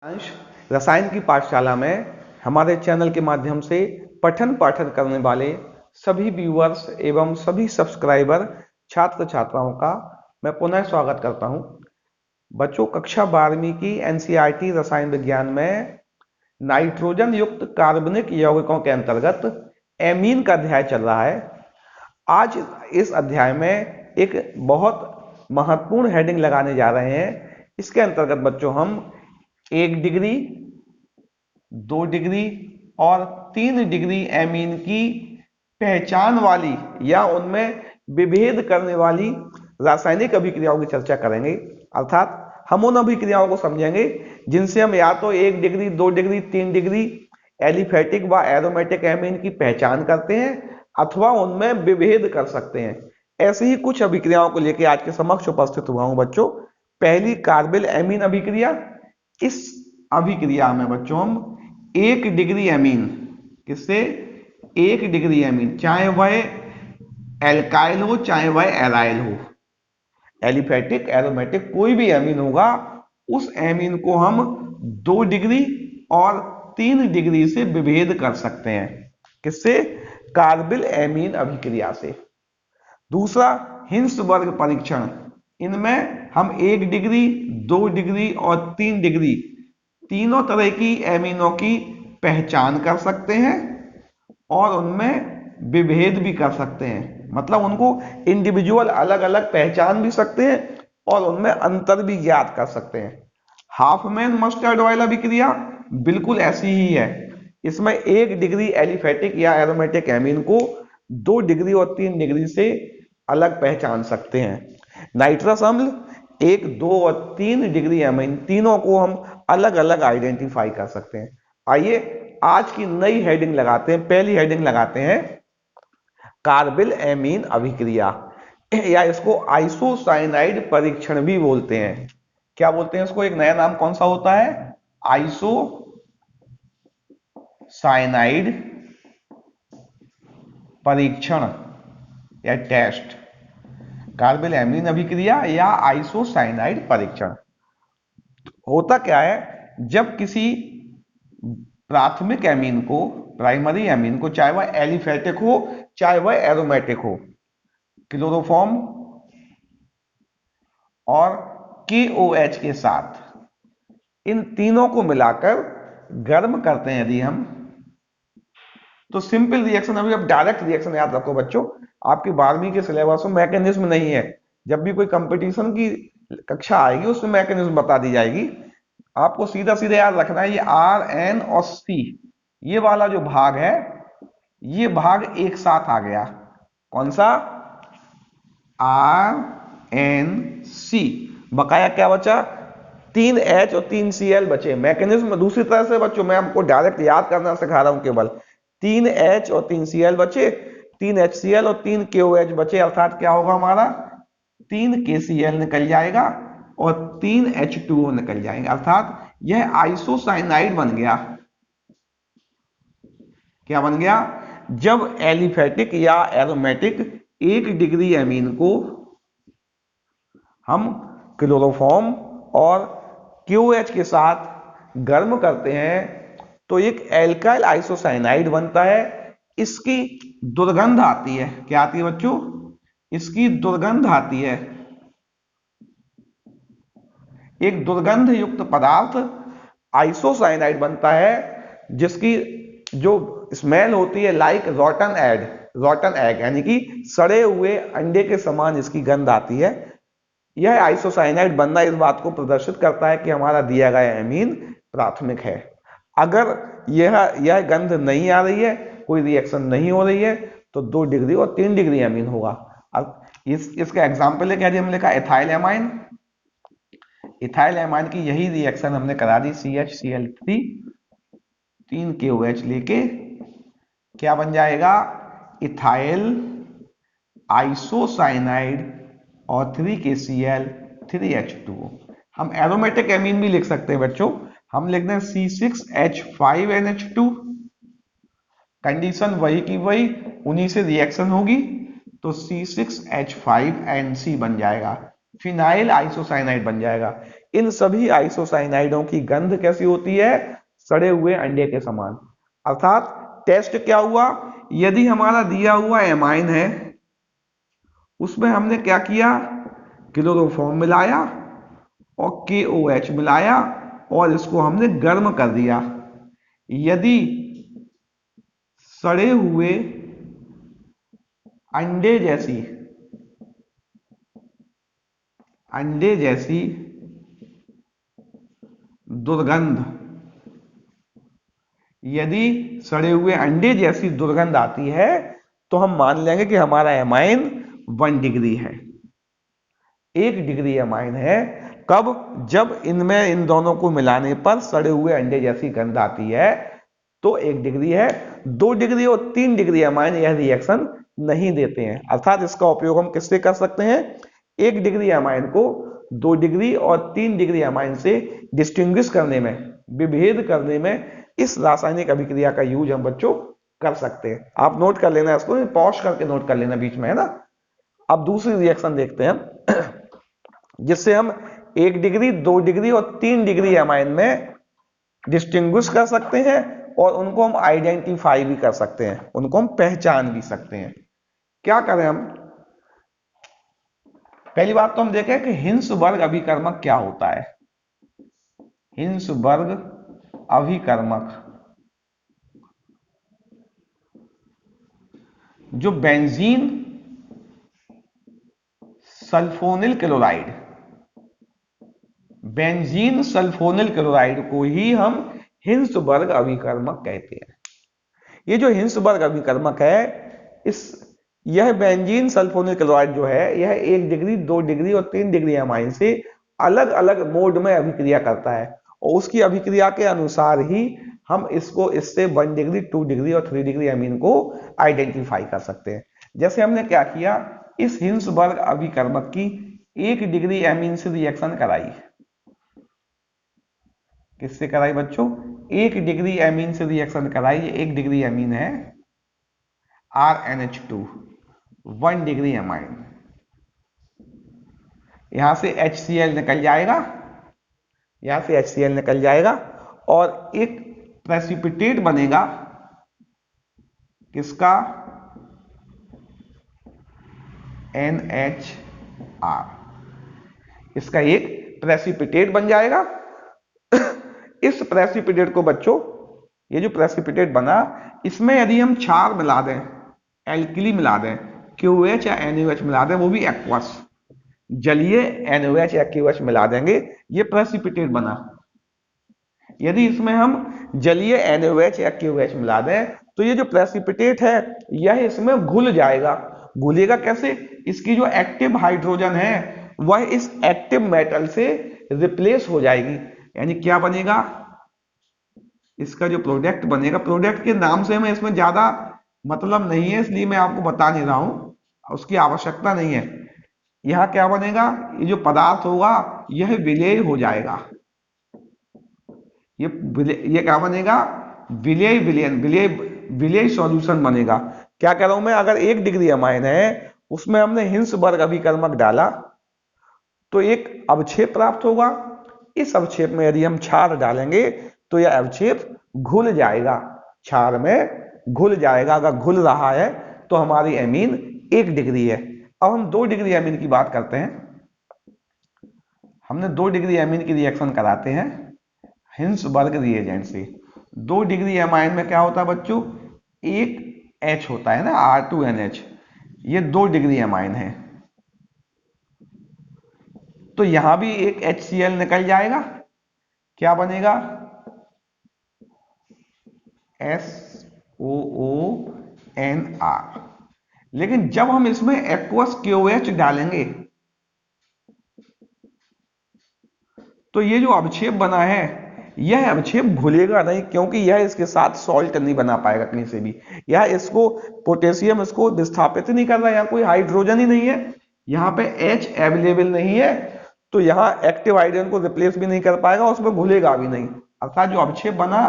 अंश रसायन की पाठशाला में हमारे चैनल के माध्यम से पठन पाठन करने वाले सभी व्यूअर्स एवं सभी सब्सक्राइबर छात्र छात्राओं का मैं पुनः स्वागत करता हूं। बच्चों, कक्षा 12वीं की एनसीईआरटी रसायन विज्ञान में नाइट्रोजन युक्त कार्बनिक यौगिकों के अंतर्गत एमीन का अध्याय चल रहा है। आज इस अध्याय में एक बहुत महत्वपूर्ण हेडिंग लगाने जा रहे हैं। इसके अंतर्गत बच्चों हम 1 डिग्री, 2 डिग्री और 3 डिग्री एमीन की पहचान वाली या उनमें विभेद करने वाली रासायनिक अभिक्रियाओं की चर्चा करेंगे। अर्थात हम उन अभिक्रियाओं को समझेंगे जिनसे हम या तो 1 डिग्री, 2 डिग्री, 3 डिग्री एलिफेटिक व एरोमेटिक एमीन की पहचान करते हैं अथवा उनमें विभेद कर सकते हैं। ऐसे ही कुछ अभिक्रियाओं को लेकर आज के समक्ष उपस्थित हुआ हूं बच्चों। पहली कार्बिल एमीन अभिक्रिया। इस अभिक्रिया में बच्चों हम 1 डिग्री एमीन, किससे 1 डिग्री एमीन, चाहे वह एल्काइल हो चाहे वह एराइल हो, एलिफेटिक एरोमेटिक कोई भी एमीन होगा, उस एमीन को हम 2 डिग्री और 3 डिग्री से विभेद कर सकते हैं। किससे? कार्बिल एमीन अभिक्रिया से। दूसरा, हिंसबर्ग परीक्षण। इनमें हम 1 डिग्री, 2 डिग्री और 3 डिग्री तीनों तरह की एमीनों की पहचान कर सकते हैं और उनमें विभेद भी कर सकते हैं। मतलब उनको इंडिविजुअल अलग अलग पहचान भी सकते हैं और उनमें अंतर भी ज्ञात कर सकते हैं। हाफमैन मस्टर्ड ऑयल अभिक्रिया बिल्कुल ऐसी ही है। इसमें 1 डिग्री एलिफेटिक या एरोमेटिक एमीन को 2 डिग्री और 3 डिग्री से अलग पहचान सकते हैं। नाइट्रस अम्ल 1, 2 और 3 डिग्री एमीन तीनों को हम अलग अलग आइडेंटिफाई कर सकते हैं। आइए आज की नई हेडिंग लगाते हैं। पहली हेडिंग लगाते हैं कार्बिल एमीन अभिक्रिया, या इसको आइसोसाइनाइड परीक्षण भी बोलते हैं। क्या बोलते हैं इसको? एक नया नाम कौन सा होता है? आइसोसाइनाइड परीक्षण या टेस्ट। कार्बिल एमीन अभिक्रिया या आइसोसाइनाइड परीक्षण। होता क्या है, जब किसी प्राथमिक एमीन को, प्राइमरी एमीन को, चाहे वह एलिफेटिक हो चाहे वह एरोमेटिक हो, क्लोरोफॉर्म और KOH के साथ इन तीनों को मिलाकर गर्म करते हैं यदि हम, तो सिंपल रिएक्शन, अभी अब डायरेक्ट रिएक्शन याद रखो बच्चों, आपकी 12वीं के सिलेबस में मैकेनिज्म नहीं है। जब भी कोई कंपटीशन की कक्षा आएगी उसमें मैकेनिज्म बता दी जाएगी। आपको सीधा सीधा याद रखना है, ये RN और C, ये वाला जो भाग है, ये भाग एक साथ आ गया। कौन सा? RNC। बकाया क्या बचा? 3H और 3Cl बचे। मैकेनिज्म दूसरी तरह से बच्चों, मैं आपको डायरेक्ट याद करना सिखा रहा हूं केवल। 3H और 3Cl बचे, 3HCl और 3 KOH बचे। अर्थात क्या होगा हमारा? 3 KCl निकल जाएगा और 3 H2O निकल जाएगा। अर्थात यह आइसोसाइनाइड बन गया। क्या बन गया? जब एलिफेटिक या एरोमेटिक 1 डिग्री एमीन को हम क्लोरोफॉर्म और KOH के साथ गर्म करते हैं तो एक एल्काइल आइसोसाइनाइड बनता है। इसकी दुर्गंध आती है। क्या आती है बच्चों? इसकी दुर्गंध आती है। एक दुर्गंध युक्त पदार्थ आइसोसाइनाइड बनता है जिसकी जो स्मेल होती है लाइक रॉटन एग, यानी कि सड़े हुए अंडे के समान इसकी गंध आती है। यह आइसोसाइनाइड बनना इस बात को प्रदर्शित करता है कि हमारा दिया गया एमीन प्राथमिक है। अगर यह गंध नहीं आ रही है, कोई रिएक्शन नहीं हो रही है, तो 2 डिग्री और 3 डिग्री एमीन होगा। अब इसका एग्जाम्पल है क्या? हमने लिखा इथाइल एमाइन। इथाइल एमाइन की यही रिएक्शन हमने करा दी, CHCl3, 3 KOH लेके क्या बन जाएगा? इथाइल आइसोसाइनाइड और 3 KCl 3H2O। हम एरोमेटिक एमीन भी लिख सकते हैं बच्चों। हम लिखते हैं C6H5NH2। कंडीशन वही की वही, उन्हीं से रिएक्शन होगी तो C6H5NC बन जाएगा। फिनाइल आइसोसाइनाइड बन जाएगा। इन सभी आइसोसाइनाइडों की गंध कैसी होती है? सड़े हुए अंडे के समान। अर्थात टेस्ट क्या हुआ? यदि हमारा दिया हुआ एमाइन है उसमें हमने क्या किया? क्लोरोफॉर्म मिलाया और KOH मिलाया और इसको हमने गर्म कर दिया। यदि सड़े हुए अंडे जैसी दुर्गंध, यदि सड़े हुए अंडे जैसी दुर्गंध आती है तो हम मान लेंगे कि हमारा एमाइन 1 डिग्री है, 1 डिग्री एमाइन है। कब? जब इनमें इन दोनों को मिलाने पर सड़े हुए अंडे जैसी गंध आती है तो 1 डिग्री है। 2 डिग्री और 3 डिग्री एमाइन यह रिएक्शन नहीं देते हैं। अर्थात इसका उपयोग हम किससे कर सकते हैं? 1 डिग्री एमाइन को 2 डिग्री और 3 डिग्री एमाइन से डिस्टिंग्विश करने में, विभेद करने में इस रासायनिक अभिक्रिया का यूज हम बच्चों कर सकते हैं। आप नोट कर लेना, इसको पॉज करके नोट कर लेना बीच में, है ना। अब दूसरी रिएक्शन देखते हैं जिससे हम 1 डिग्री, 2 डिग्री और 3 डिग्री एमाइन में डिस्टिंग्विश कर सकते हैं और उनको हम आइडेंटिफाई भी कर सकते हैं, उनको हम पहचान भी सकते हैं। क्या करें हम? पहली बात तो हम देखें कि हिंसबर्ग अभिकर्मक क्या होता है। हिंसबर्ग अभिकर्मक जो benzene sulphonyl chloride, benzene sulphonyl chloride को ही हम हिंसबर्ग अभिकर्मक कहते हैं। ये जो हिंसबर्ग अभिकर्मक है, यह बेंजीन सल्फोनिल क्लोराइड जो है यह 1 डिग्री, 2 डिग्री और 3 डिग्री एमाइन से अलग अलग मोड में अभिक्रिया करता है और उसकी अभिक्रिया के अनुसार ही हम इससे 1 डिग्री, 2 डिग्री और 3 डिग्री एमीन को आइडेंटिफाई कर सकते हैं। जैसे हमने क्या किया, इस हिंसबर्ग अभिकर्मक की 1 डिग्री एमीन से रिएक्शन कराई। किससे कराई बच्चों? 1 डिग्री एमीन से रिएक्शन कराई। ये 1 डिग्री एमीन है, RNH2, 1 डिग्री एमाइन। यहां से HCl निकल जाएगा, यहां से HCl निकल जाएगा और एक प्रेसिपिटेट बनेगा। किसका? NHR। इसका एक प्रेसिपिटेट बन जाएगा। इस प्रेसिपिटेट को बच्चों, ये जो प्रेसिपिटेट बना, इसमें यदि हम क्षार मिला दें, एल्कली मिला दें, QH या NaOH मिला दें, वो भी एक्वस, जलीय NaOH या QH मिला देंगे, ये प्रेसिपिटेट बना। यदि इसमें हम जलीय NaOH या QH मिला दें तो ये जो प्रेसिपिटेट है यह इसमें घुल जाएगा। घुलेगा कैसे? इसकी जो एक्टिव हाइड्रोजन है वह इस एक्टिव मेटल से रिप्लेस हो जाएगी। यानी क्या बनेगा? इसका जो प्रोडक्ट बनेगा, प्रोडक्ट के नाम से हमें इसमें ज्यादा मतलब नहीं है, इसलिए मैं आपको बता नहीं रहा हूं, उसकी आवश्यकता नहीं है। यहां क्या बनेगा? ये जो पदार्थ होगा यह विलेय हो जाएगा। ये क्या बनेगा? विलेय सॉल्यूशन बनेगा। क्या कह रहा हूं मैं? अगर 1 डिग्री एमाइन है उसमें हमने हिंसबर्ग अभिकर्मक डाला तो एक अवक्षेप प्राप्त होगा। इस अवक्षेप में यदि हम क्षार डालेंगे तो यह अवक्षेप घुल जाएगा, क्षार में घुल जाएगा। अगर घुल रहा है तो हमारी एमीन 1 डिग्री है। अब हम 2 डिग्री एमीन की बात करते हैं। हमने 2 डिग्री एमीन की रिएक्शन कराते हैं हिंसबर्ग रिएजेंट से। 2 डिग्री एमाइन में क्या होता है बच्चों? एक H होता है ना, R2NH। ये 2 डिग्री एमाइन है तो यहां भी एक HCl निकल जाएगा। क्या बनेगा? SOONR। लेकिन जब हम इसमें एक्वस KOH डालेंगे तो ये जो अवक्षेप बना है यह अवक्षेप घुलेगा नहीं, क्योंकि यह इसके साथ सॉल्ट नहीं बना पाएगा कहीं से भी। यह इसको पोटेशियम इसको विस्थापित नहीं कर रहा है, यहाँ कोई हाइड्रोजन ही नहीं है, यहाँ पे H अवेलेबल नहीं है, तो यहाँ एक्टिव हाइड्रोजन को रिप्लेस भी नहीं कर पाएगा, उसमें घुलेगा भी नहीं। अर्थात जो अवक्षेप बना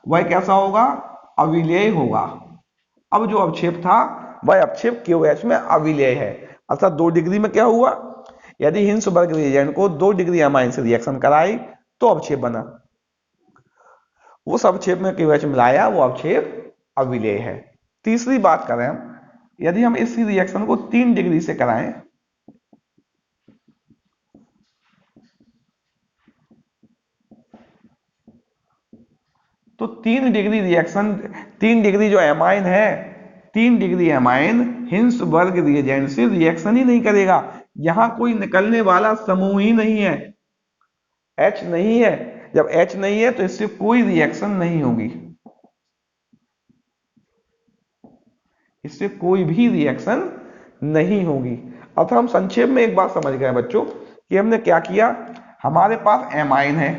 वह कैसा होगा? अविलेय होगा। अब जो अवक्षेप था वह अवक्षेप KOH में अविलेय है। अर्थात 2 डिग्री में क्या हुआ? यदि हिंसबर्ग रिएजेंट को 2 डिग्री अमाइन से रिएक्शन कराई तो अवक्षेप बना। उस अवक्षेप में KOH मिलाया, वो अवक्षेप अविलेय है। तीसरी बात करें हम, यदि हम इसी रिएक्शन को 3 डिग्री से कराएं तो 3 डिग्री रिएक्शन, 3 डिग्री जो एमाइन है, 3 डिग्री एमाइन हिंसबर्ग रिएजेंट से रिएक्शन ही नहीं करेगा। यहां कोई निकलने वाला समूह ही नहीं है, H नहीं है। जब H नहीं है तो इससे कोई रिएक्शन नहीं होगी, इससे कोई भी रिएक्शन नहीं होगी। अब हम संक्षेप में एक बात समझ गए बच्चों कि हमने क्या किया। हमारे पास एमाइन है,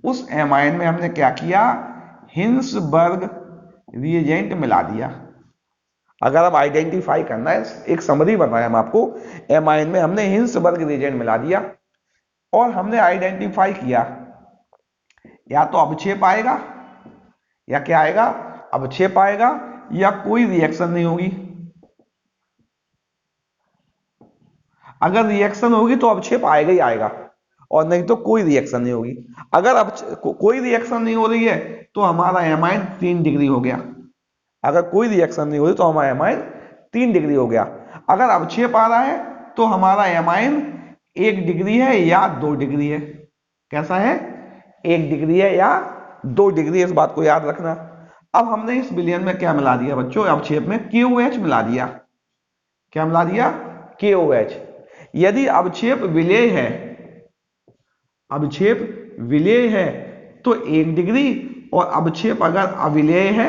उस एमाइन में हमने क्या किया, हिंसबर्ग रिएजेंट मिला दिया। अगर अब आइडेंटिफाई करना है, एक समरी बताया हम आपको, एमाइन में हमने हिंसबर्ग रिएजेंट मिला दिया और हमने आइडेंटिफाई किया, या तो अवक्षेप आएगा, या क्या आएगा, अवक्षेप आएगा, या कोई रिएक्शन नहीं होगी। अगर रिएक्शन होगी तो अवक्षेप आएगा ही आएगा, और नहीं तो कोई रिएक्शन नहीं होगी। अगर अब कोई रिएक्शन नहीं हो रही है तो हमारा एमाइन 3 डिग्री हो गया। अगर कोई रिएक्शन नहीं हो रही तो हमारा एमाइन 3 डिग्री हो गया। अगर अवक्षेप आ रहा है तो हमारा एमाइन 1 डिग्री है या 2 डिग्री है। कैसा है, 1 डिग्री है या 2 डिग्री, इस बात को याद रखना। अब हमने इस विलयन में क्या मिला दिया बच्चों, अवक्षेप में KOH मिला दिया। क्या मिला दिया, KOH। यदि अवक्षेप विलेय है, अवक्षेप विलेय है तो 1 डिग्री, और अवक्षेप अगर अविलेय है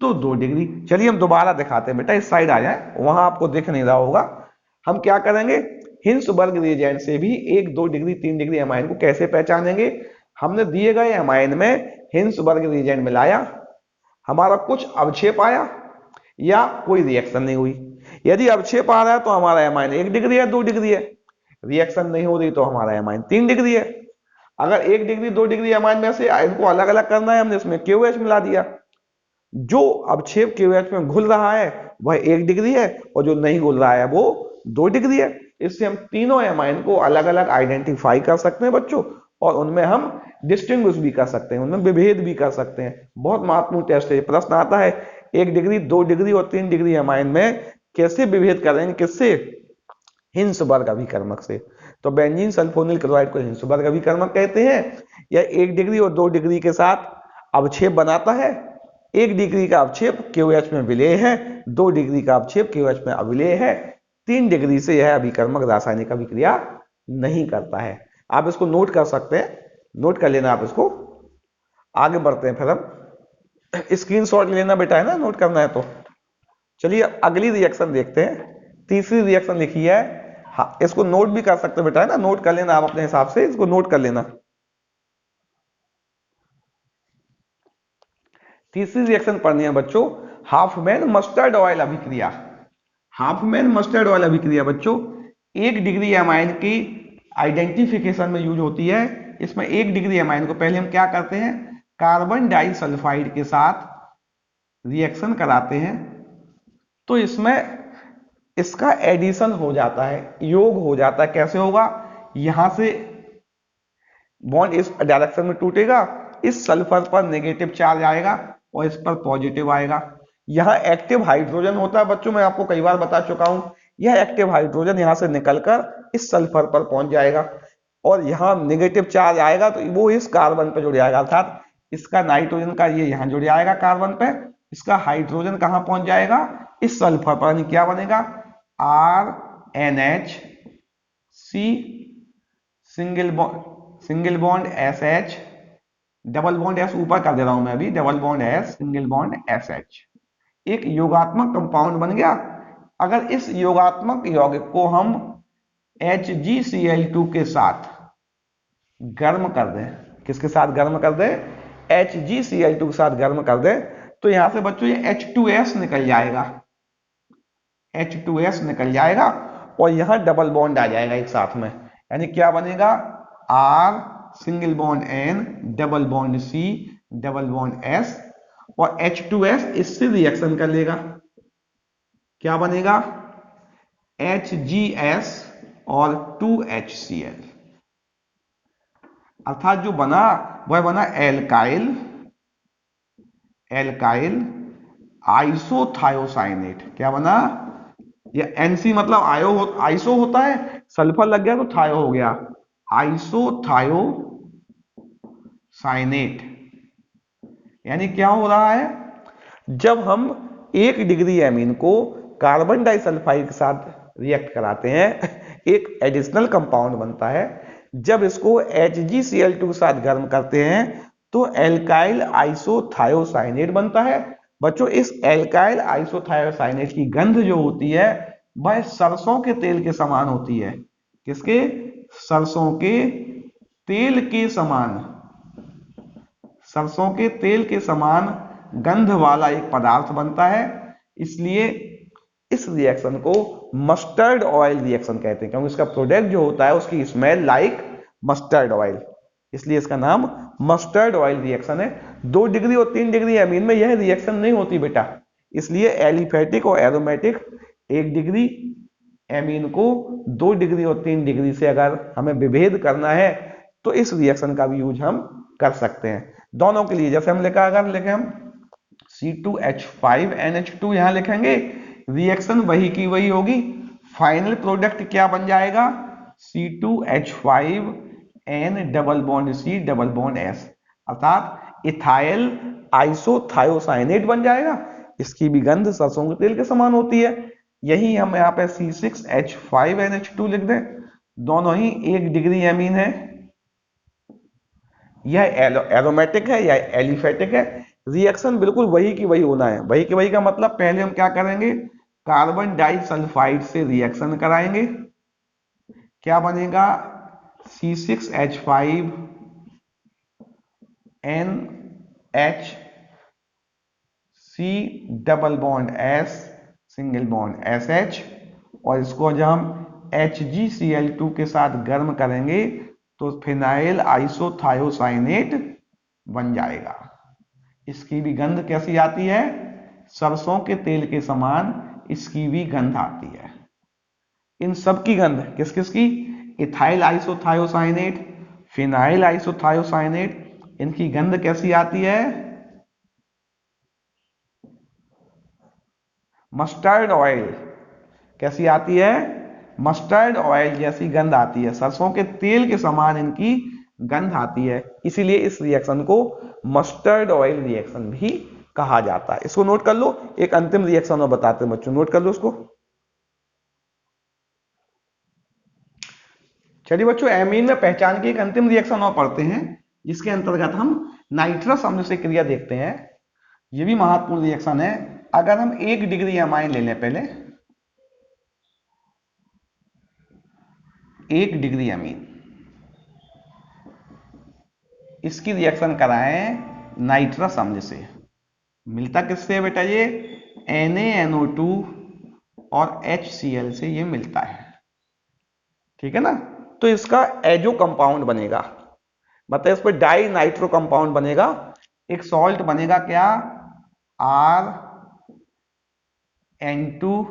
तो 2 डिग्री। चलिए हम दोबारा दिखाते हैं बेटा, इस साइड आ जाए, वहां आपको दिख नहीं रहा होगा। हम क्या करेंगे, हिंसबर्ग रिएजेंट से भी 1, 2 डिग्री, 3 डिग्री एमाइन को कैसे पहचानेंगे। हमने दिए गए एमाइन में हिंसबर्ग रिएजेंट मिलाया, हमारा कुछ अवक्षेप आया या कोई रिएक्शन नहीं हुई। यदि अवक्षेप आ रहा है तो हमारा एमाइन 1 डिग्री है, 2 डिग्री है। रिएक्शन नहीं हो रही तो हमारा एमाइन 3 डिग्री है। अगर 1 डिग्री 2 डिग्री एमाइन में से इनको अलग अलग करना है, हमने इसमें KOH मिला दिया। जो अवक्षेप KOH में घुल रहा है वह 1 डिग्री है, और जो नहीं घुल रहा है वो 2 डिग्री है। इससे हम तीनों एमाइन को अलग अलग आइडेंटिफाई कर सकते हैं बच्चों, और उनमें हम डिस्टिंग्विश भी कर सकते हैं, उनमें विभेद भी कर सकते हैं। बहुत महत्वपूर्ण टेस्ट है। प्रश्न आता है 1 डिग्री, 2 डिग्री और 3 डिग्री एमाइन में कैसे विभेद करेंगे, किससे, हिंसबर्ग अभिकर्मक से। तो बेंजीन सल्फोनिल क्लोराइड को हिंसबर्ग अभिकर्मक कहते हैं। यह 1 डिग्री और 2 डिग्री के साथ अवक्षेप बनाता है। 1 डिग्री का अवक्षेप KOH में विलेय है, 2 डिग्री का अवक्षेप KOH में अविलेय है, 3 डिग्री से यह अभिकर्मक रासायनिक अभिक्रिया नहीं करता है। आप इसको नोट कर सकते हैं, नोट कर लेना आप इसको। आगे बढ़ते हैं, फिर हम स्क्रीनशॉट लेना बेटा, है ना, नोट करना है तो। चलिए अगली रिएक्शन देखते हैं। तीसरी रिएक्शन लिखी है, हाँ इसको नोट भी कर सकते बेटा, है ना, नोट कर लेना आप अपने हिसाब से, इसको नोट कर लेना। तीसरी रिएक्शन पढ़नी है बच्चों, हाफमैन मस्टर्ड ऑयल अभिक्रिया। हाफमैन मस्टर्ड ऑयल अभिक्रिया बच्चों 1 डिग्री एमाइन की आइडेंटिफिकेशन में यूज होती है। इसमें 1 डिग्री एमाइन को पहले हम क्या करते हैं, कार्बन डाइसल्फाइड के साथ रिएक्शन कराते हैं, तो इसमें इसका एडिशन हो जाता है, योग हो जाता है। कैसे होगा, यहां से बॉन्ड इस डायरेक्शन में टूटेगा, इस सल्फर पर नेगेटिव चार्ज आएगा और इस पर पॉजिटिव आएगा। यहां एक्टिव हाइड्रोजन होता है बच्चों, मैं आपको कई बार बता चुका हूं। यह एक्टिव हाइड्रोजन यहां से निकलकर इस सल्फर पर पहुंच जाएगा, और यहां नेगेटिव चार्ज आएगा तो वो इस कार्बन पर जुड़ जाएगा, अर्थात इसका नाइट्रोजन का ये यहां जुड़ जाएगा कार्बन पे, इसका हाइड्रोजन कहां पहुंच जाएगा, इस सल्फर पर। क्या बनेगा, RNH C single bond SH, double bond S ऊपर कर दे रहा हूं मैं अभी, double bond S single bond SH, एक योगात्मक कंपाउंड बन गया। अगर इस योगात्मक यौगिक को हम HgCl2 के साथ गर्म कर दें, किसके साथ गर्म कर दें, HgCl2 के साथ गर्म कर दें, तो यहां से बच्चों ये H2S निकल जाएगा, H2S निकल जाएगा, और यहां डबल बॉन्ड आ जाएगा एक साथ में। यानी क्या बनेगा, R single bond N double bond C double bond S, और H2S इससे रिएक्शन कर लेगा। क्या बनेगा, HGS और 2HCl, अर्थात जो बना वह बना एल्काइल आइसोथायोसाइनेट। क्या बना, ये NC मतलब आइसो होता है, सल्फर लग गया तो थायो हो गया, आइसोथायोसाइनेट। यानी क्या हो रहा है, जब हम 1 डिग्री एमीन को कार्बन डाइसल्फाइड के साथ रिएक्ट कराते हैं, एक एडिशनल कंपाउंड बनता है। जब इसको HgCl2 के साथ गर्म करते हैं तो एल्काइल आइसोथायोसाइनेट बनता है। बच्चों, इस एल्काइल आइसोथायोसाइनेट की गंध जो होती है वह सरसों के तेल के समान होती है। किसके, सरसों के तेल के समान, सरसों के तेल के समान गंध वाला एक पदार्थ बनता है। इसलिए इस रिएक्शन को मस्टर्ड ऑयल रिएक्शन कहते हैं, क्योंकि इसका प्रोडक्ट जो होता है उसकी स्मेल लाइक मस्टर्ड ऑयल, इसलिए इसका नाम मस्टर्ड ऑयल रिएक्शन है। 2 डिग्री और 3 डिग्री एमीन में यह रिएक्शन नहीं होती बेटा, इसलिए एलिफेटिक और एरोमेटिक 1 डिग्री एमीन को 2 डिग्री और 3 डिग्री से अगर हमें विभेद करना है तो इस रिएक्शन का भी यूज हम कर सकते हैं दोनों के लिए। जैसे हम लिखा, अगर लिखे हम C2H5NH2 यहां लिखेंगे, रिएक्शन वही की वही होगी, फाइनल प्रोडक्ट क्या बन जाएगा, C2H5N double bond C double bond S, अर्थात इथाइल आइसोथायोसाइनेट बन जाएगा। इसकी भी गंध सरसों के तेल के समान होती है। यही हम यहाँ पे C6H5NH2 लिख दें, दोनों ही 1 डिग्री एमीन है। यह एरोमेटिक है या एलिफेटिक है, रिएक्शन बिल्कुल वही की वही होना है। वही की वही का मतलब, पहले हम क्या करेंगे, कार्बन डाइसल्फाइड से रिएक्शन कराएंगे, क्या बनेगा, C6H5NH, double bond S, single bond SH, और इसको जब हम HgCl2 के साथ गर्म करेंगे तो फिनाइल आइसोथायोसाइनेट बन जाएगा। इसकी भी गंध कैसी आती है, सरसों के तेल के समान इसकी भी गंध आती है। इन सब की गंध किस किस की, इथाइल आइसोथायोसाइनेट, फिनाइल आइसोथायोसाइनेट, इनकी गंध कैसी आती है, मस्टर्ड ऑयल कैसी आती है, मस्टर्ड ऑयल जैसी गंध आती है, सरसों के तेल के समान इनकी गंध आती है। इसीलिए इस रिएक्शन को मस्टर्ड ऑयल रिएक्शन भी कहा जाता है। इसको नोट कर लो। एक अंतिम रिएक्शन और बताते हैं बच्चों, नोट कर लो इसको। चलिए बच्चों, एमीन में पहचान की एक अंतिम रिएक्शन और पढ़ते हैं, जिसके अंतर्गत हम नाइट्रस अम्ल से क्रिया देखते हैं। यह भी महत्वपूर्ण रिएक्शन है। अगर हम 1 डिग्री एमाइन ले लें, पहले 1 डिग्री एमीन, इसकी रिएक्शन कराएं नाइट्रस अम्ल से, मिलता किससे बेटा, ये NaNO2 और HCl से ये मिलता है, ठीक है ना। तो इसका एजो कंपाउंड बनेगा, मतलब इस पर डाई नाइट्रो कंपाउंड बनेगा, एक सॉल्ट बनेगा क्या, RN2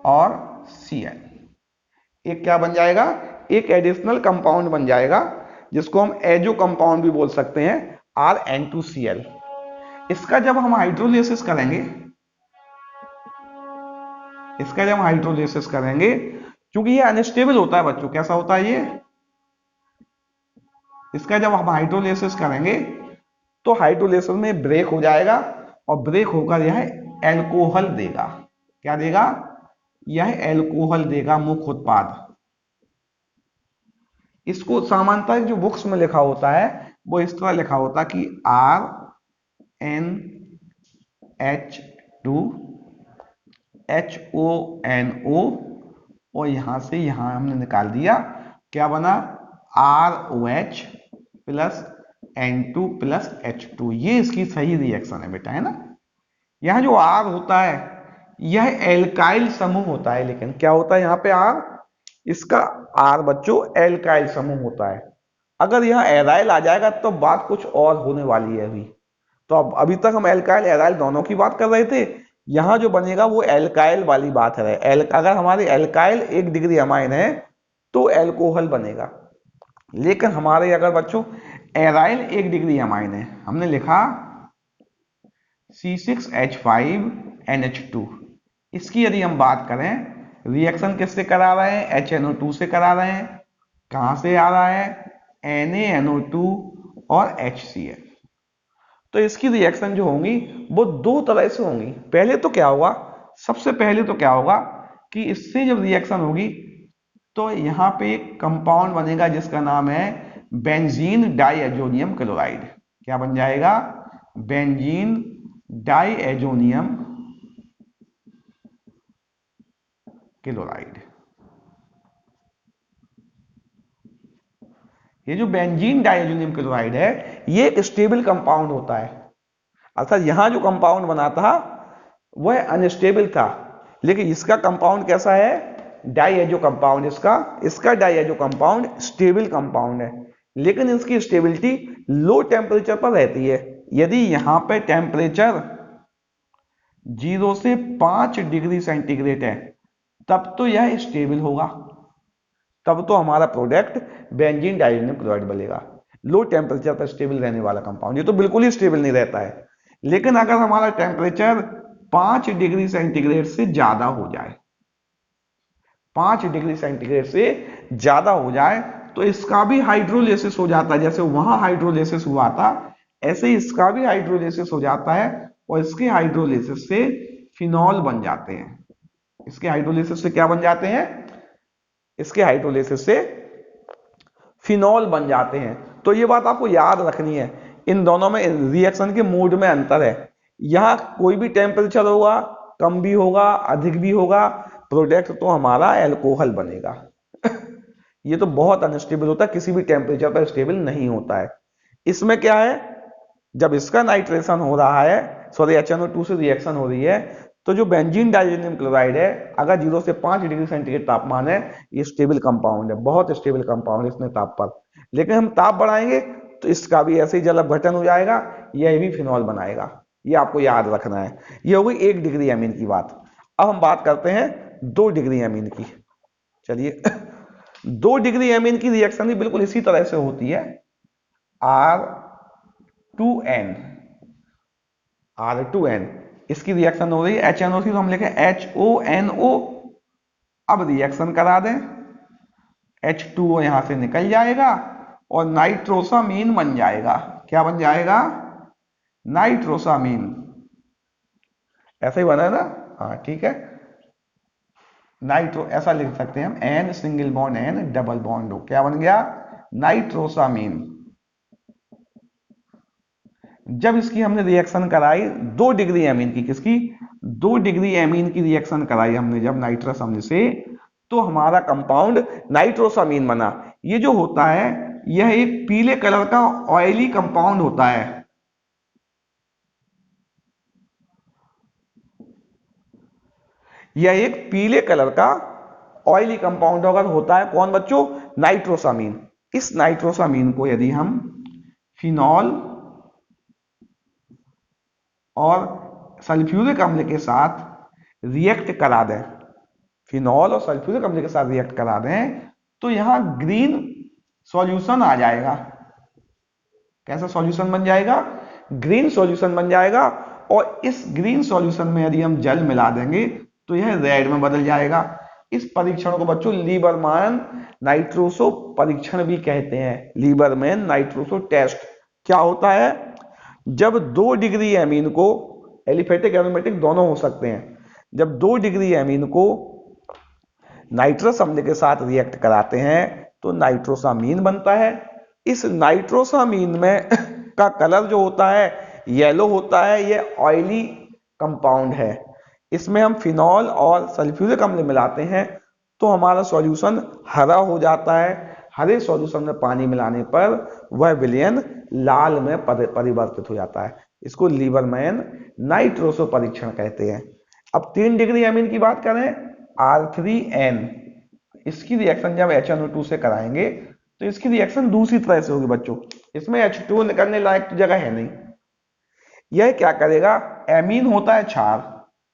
और Cl। एक क्या बन जाएगा, एक एडिशनल कंपाउंड बन जाएगा जिसको हम एजो कंपाउंड भी बोल सकते हैं, RN2Cl। इसका जब हम हाइड्रोलिसिस करेंगे, क्योंकि ये अनस्टेबल होता है बच्चों, कैसा होता है ये, इसका जब हम हाइड्रोलिसिस करेंगे तो हाइड्रोलिसिस में ब्रेक हो जाएगा और ब्रेक होकर यह एल्कोहल देगा। क्या देगा, यह एल्कोहल देगा, मुख्य उत्पाद। इसको सामान्यतः जो बुक्स में लिखा होता है वो इस तरह लिखा होता है कि RNH2HONO, और यहां से यहां हमने निकाल दिया, क्या बना, ROH plus N2 plus H2। ये इसकी सही रिएक्शन है बेटा, है ना। यहां जो R होता है यह एल्काइल समूह होता है, लेकिन क्या होता है यहाँ पे R, इसका R बच्चों एल्काइल समूह होता है। अगर यहाँ एराइल आ जाएगा तो बात कुछ और होने वाली है अभी। तो अब अभी तक हम एल्काइल एराइल दोनों की बात कर रहे थे, यहां जो बनेगा वो एल्काइल वाली बात है। अगर हमारे एल्काइल 1 डिग्री अमाइन है तो एल्कोहल बनेगा। लेकिन हमारे अगर बच्चों एराइल 1 डिग्री अमाइन है, हमने लिखा C6H5NH2, इसकी यदि हम बात करें रिएक्शन किससे करा रहे हैं, HNO2 से करा रहे हैं। कहां से आ रहा है, NaNO2 और HCl। तो इसकी रिएक्शन जो होंगी वो दो तरह से होंगी। पहले तो क्या होगा, सबसे पहले तो क्या होगा कि इससे जब रिएक्शन होगी तो यहां पे एक कंपाउंड बनेगा जिसका नाम है बेंजीन डाइएजोनियम क्लोराइड। क्या बन जाएगा, बेंजीन डाइएजोनियम क्लोराइड। ये जो बेंजीन डाइएजोनियम क्लोराइड है ये एक स्टेबल कंपाउंड होता है। अर्थात यहां जो कंपाउंड बना था वह अनस्टेबल था, लेकिन इसका कंपाउंड कैसा है, डाइएजो कंपाउंड। इसका डाइएजो कंपाउंड स्टेबल कंपाउंड है, लेकिन इसकी स्टेबिलिटी लो टेम्परेचर पर रहती है। यदि यहां पे टेम्परेचर 0 से 5 डिग्री सेंटीग्रेड है तब तो यह स्टेबल होगा, तब तो हमारा प्रोडक्ट बेंजीन डाइएजोनियम क्लोराइड बनेगा। लो टेम्परेचर पर स्टेबल रहने वाला कंपाउंड, ये तो बिल्कुल ही स्टेबल नहीं रहता है। लेकिन अगर हमारा टेम्परेचर 5 डिग्री सेंटीग्रेड से ज्यादा हो जाए, 5 डिग्री सेंटीग्रेड से ज्यादा हो जाए तो इसका भी हाइड्रोलिसिस हो जाता है। जैसे वहां हाइड्रोलिसिस हुआ था ऐसे ही इसका भी हाइड्रोलिसिस हो जाता है और इसके हाइड्रोलिसिस से फिनॉल बन जाते हैं। इसके हाइड्रोलिसिस से क्या बन जाते हैं, इसके हाइड्रोलिसिस से फिनॉल बन जाते हैं। तो ये बात आपको याद रखनी है, इन दोनों में रिएक्शन के मोड में अंतर है। यहां कोई भी टेम्परेचर होगा, कम भी होगा अधिक भी होगा, प्रोडक्ट तो हमारा एल्कोहल बनेगा। ये तो बहुत अनस्टेबल होता है, किसी भी टेम्परेचर पर स्टेबल नहीं होता है। इसमें क्या है, जब इसका नाइट्रेशन हो रहा है, सॉरी HNO2 से रिएक्शन हो रही है, तो जो बेंजीन डाइएजोनियम क्लोराइड है अगर 0 से 5 डिग्री सेंटीग्रेड तापमान है, ये स्टेबल कंपाउंड है, बहुत स्टेबल कंपाउंड है इतने ताप पर। लेकिन हम ताप बढ़ाएंगे तो इसका भी ऐसे ही जल अपघटन हो जाएगा, यह भी फिनॉल बनाएगा। ये आपको याद रखना है। ये हो गई 1 डिग्री अमीन की बात। अब हम बात करते हैं 2 डिग्री अमीन की। चलिए 2 डिग्री अमीन की रिएक्शन भी बिल्कुल इसी तरह से होती है। R2N इसकी रिएक्शन हो रही है HNO से, तो हम लिखे HONO। अब रिएक्शन करा दें, H2O यहां से निकल जाएगा और नाइट्रोसामीन बन जाएगा। क्या बन जाएगा, नाइट्रोसामीन। ऐसा ही बना है ना, हाँ ठीक है। नाइट्रो ऐसा लिख सकते हैं हम, N single bond N double bond O। क्या बन गया, नाइट्रोसामीन। जब इसकी हमने रिएक्शन कराई 2 डिग्री अमीन की, किसकी, 2 डिग्री अमीन की रिएक्शन कराई हमने जब नाइट्रस अम्ल से, तो हमारा कंपाउंड नाइट्रोसामीन बना। ये जो होता है यह एक पीले कलर का ऑयली कंपाउंड होता है। यह एक पीले कलर का ऑयली कंपाउंड अगर होता है, कौन बच्चों, नाइट्रोसामीन। इस नाइट्रोसामीन को यदि हम फिनॉल और सल्फ्यूरिक अम्ल के साथ रिएक्ट करा दें, फिनॉल और सल्फ्यूरिक अम्ल के साथ रिएक्ट करा दें, तो यहां ग्रीन सॉल्यूशन आ जाएगा। कैसा सॉल्यूशन बन जाएगा, ग्रीन सॉल्यूशन बन जाएगा। और इस ग्रीन सॉल्यूशन में यदि हम जल मिला देंगे तो यह रेड में बदल जाएगा। इस परीक्षण को बच्चों लीबरमैन नाइट्रोसो परीक्षण भी कहते हैं, लीबरमैन नाइट्रोसो टेस्ट। क्या होता है, जब 2 डिग्री एमीन को, एलिफेटिक एरोमेटिक दोनों हो सकते हैं, जब 2 डिग्री एमीन को नाइट्रस अम्ल के साथ रिएक्ट कराते हैं तो नाइट्रोसामीन बनता है। इस नाइट्रोसामीन में का कलर जो होता है येलो होता है, यह ऑयली कंपाउंड है। इसमें हम फिनॉल और सल्फ्यूरिक अम्ल मिलाते हैं तो हमारा सॉल्यूशन हरा हो जाता है। हरे सॉल्यूशन में पानी मिलाने पर वह विलयन लाल में परिवर्तित हो जाता है। इसको लीबरमैन नाइट्रोसो परीक्षण कहते हैं। अब 3 डिग्री अमीन की बात करें, R3N, इसकी रिएक्शन जब HNO2 से कराएंगे तो इसकी रिएक्शन दूसरी तरह से होगी बच्चों। इसमें H2O निकलने लायक तो जगह है नहीं। यह क्या करेगा, एमीन होता है क्षार,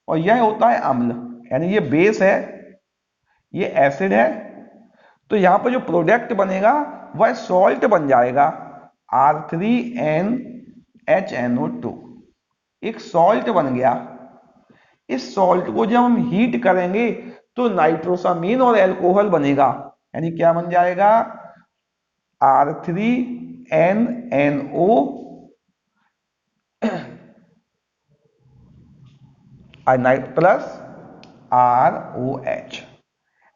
और यह होता है अम्ल, यानी ये बेस है, ये एसिड है। तो यहां पर जो प्रोडक्ट बनेगा वह सॉल्ट बन जाएगा, R3NHNO2, एक सॉल्ट बन गया। इस सॉल्ट को जब हम हीट करेंगे तो नाइट्रोसामीन और एल्कोहल बनेगा, यानी क्या बन जाएगा, R3NNO प्लस ROH,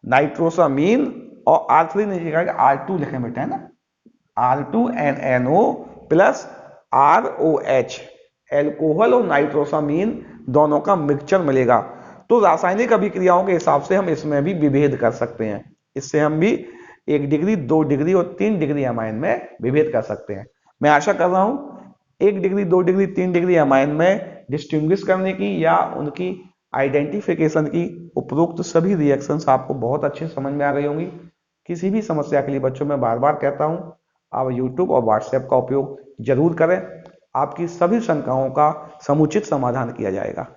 नाइट्रोसामीन और R3 नहीं लिखा, R2 लिखे बेटा, है ना, R2NNO प्लस ROH, एल्कोहल और नाइट्रोसामीन दोनों का मिक्सचर मिलेगा। तो रासायनिक अभिक्रियाओं के हिसाब से हम इसमें भी विभेद कर सकते हैं। इससे हम भी 1 डिग्री, 2 डिग्री और 3 डिग्री अमाइन में विभेद कर सकते हैं। मैं आशा कर रहा हूं 1 डिग्री, 2 डिग्री, 3 डिग्री अमाइन में डिस्टिंग्विश करने की या उनकी आइडेंटिफिकेशन की उपरोक्त सभी रिएक्शंस आपको बहुत अच्छे समझ में आ गई होंगी। किसी भी समस्या के लिए बच्चों मैं बार बार कहता हूं, आप YouTube और WhatsApp का उपयोग जरूर करें। आपकी सभी शंकाओं का समुचित समाधान किया जाएगा।